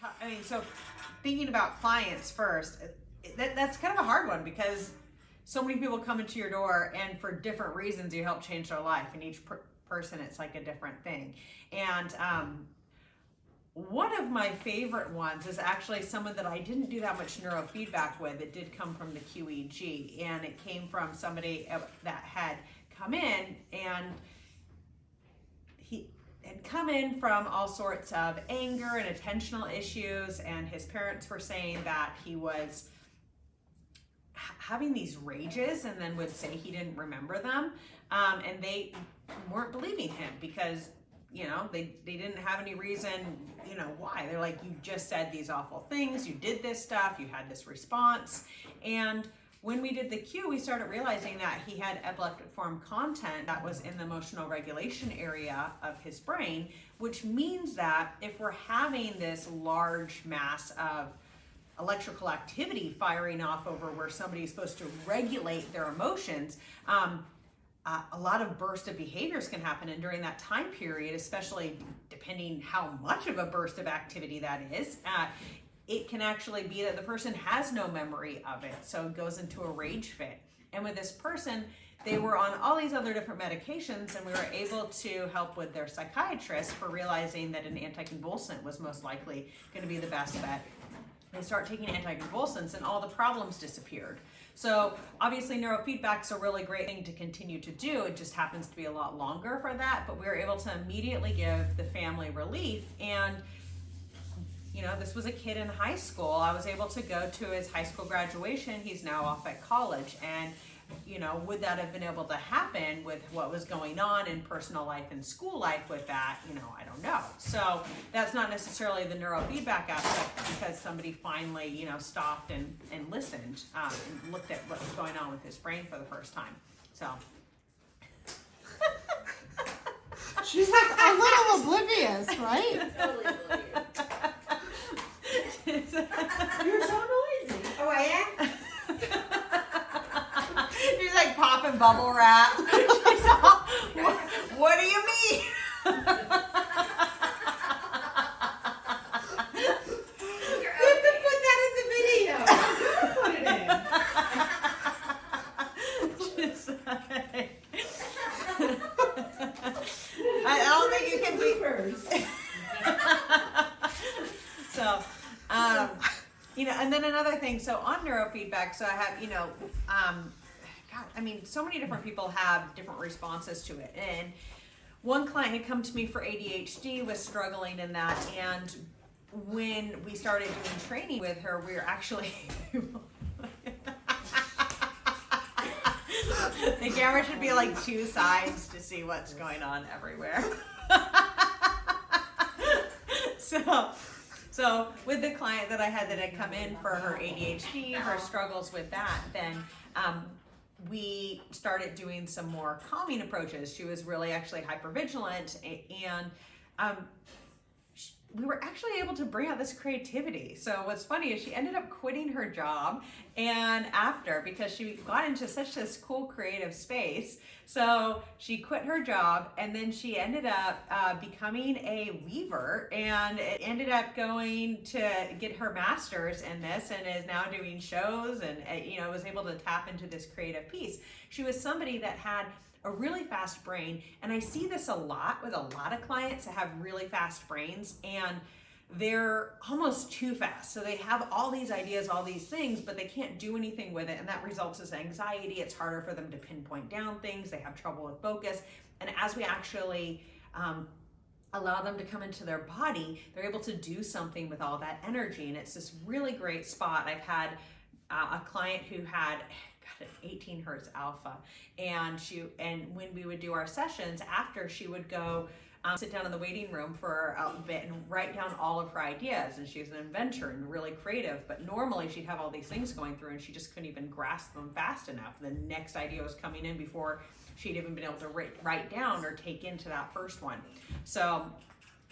I mean, so thinking about clients first, that's kind of a hard one because so many people come into your door and for different reasons you help change their life, and each person it's like a different thing. And one of my favorite ones is actually someone that I didn't do that much neurofeedback with. It did come from the qEEG, and it came from somebody that had come in, and he had come in from all sorts of anger and attentional issues, and his parents were saying that he was having these rages and then would say he didn't remember them, and they weren't believing him because they didn't have any reason why. They're like, you just said these awful things, you did this stuff, you had this response. And when we did the Q, we started realizing that he had epileptic form content that was in the emotional regulation area of his brain, which means that if we're having this large mass of electrical activity firing off over where somebody's supposed to regulate their emotions, a lot of burst of behaviors can happen. And during that time period, especially depending how much of a burst of activity that is, it can actually be that the person has no memory of it. So it goes into a rage fit. And with this person, they were on all these other different medications, and we were able to help with their psychiatrist for realizing that an anticonvulsant was most likely going to be the best bet. They start taking anticonvulsants and all the problems disappeared. So obviously neurofeedback's a really great thing to continue to do. It just happens to be a lot longer for that, but we were able to immediately give the family relief. And this was a kid in high school. I was able to go to his high school graduation. He's now off at college. And would that have been able to happen with what was going on in personal life and school life with that? I don't know. So that's not necessarily the neurofeedback aspect, because somebody finally, stopped and listened and looked at what was going on with his brain for the first time. So. She's like a little oblivious, right? Totally oblivious. You're so noisy. Oh, I am? She's like popping bubble wrap. She's all, what do you mean? You have to put that in the video. Put it in. Just like, I don't think you can be. So, and then another thing. So on neurofeedback, so I have, so many different people have different responses to it. And one client had come to me for ADHD, was struggling in that. And when we started doing training with her, we were actually, the camera should be like two sides to see what's going on everywhere. So with the client that I had that had come in for her ADHD, her struggles with that, then we started doing some more calming approaches. She was really actually hypervigilant, and we were actually able to bring out this creativity. So what's funny is she ended up quitting her job because she got into such this cool creative space. So she quit her job, and then she ended up becoming a weaver, and ended up going to get her master's in this, and is now doing shows, and was able to tap into this creative piece. She was somebody that had a really fast brain, and I see this a lot with a lot of clients that have really fast brains, and they're almost too fast. So they have all these ideas, all these things, but they can't do anything with it, and that results in anxiety. It's harder for them to pinpoint down things. They have trouble with focus. And as we actually allow them to come into their body, they're able to do something with all that energy, and it's this really great spot. I've had a client who had an 18 hertz alpha, and when we would do our sessions after, she would go sit down in the waiting room for a bit and write down all of her ideas. And she's an inventor and really creative, but normally she'd have all these things going through and she just couldn't even grasp them fast enough. The next idea was coming in before she'd even been able to write down or take into that first one. So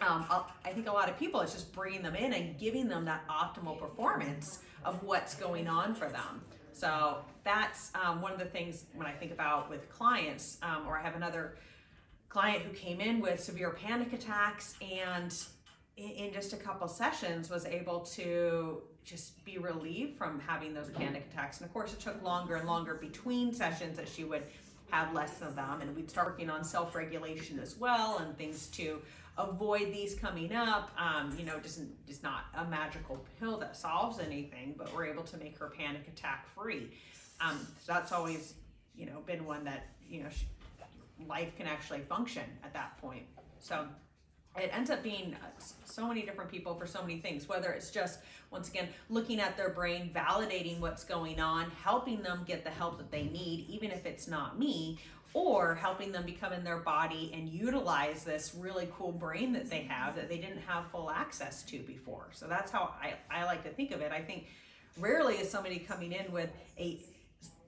I think a lot of people, it's just bringing them in and giving them that optimal performance of what's going on for them. So that's one of the things when I think about with clients, or I have another client who came in with severe panic attacks, and in just a couple sessions was able to just be relieved from having those panic attacks. And of course, it took longer and longer between sessions that she would have less of them, and we'd start working on self-regulation as well and things to avoid these coming up. You know, just not a magical pill that solves anything, but we're able to make her panic attack free. So that's always, you know, been one that, you know, life can actually function at that point. So it ends up being so many different people for so many things, whether it's just, once again, looking at their brain, validating what's going on, helping them get the help that they need, even if it's not me, or helping them become in their body and utilize this really cool brain that they have that they didn't have full access to before. So that's how I like to think of it. I think rarely is somebody coming in with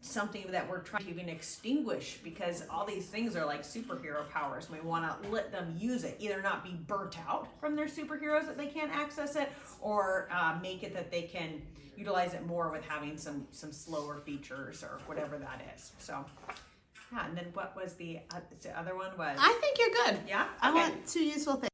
something that we're trying to even extinguish, because all these things are like superhero powers. We want to let them use it, either not be burnt out from their superheroes that they can't access it, or make it that they can utilize it more with having some slower features or whatever that is. So yeah, and then what was the other one was? I think you're good. Yeah? I Okay. want 2 useful things.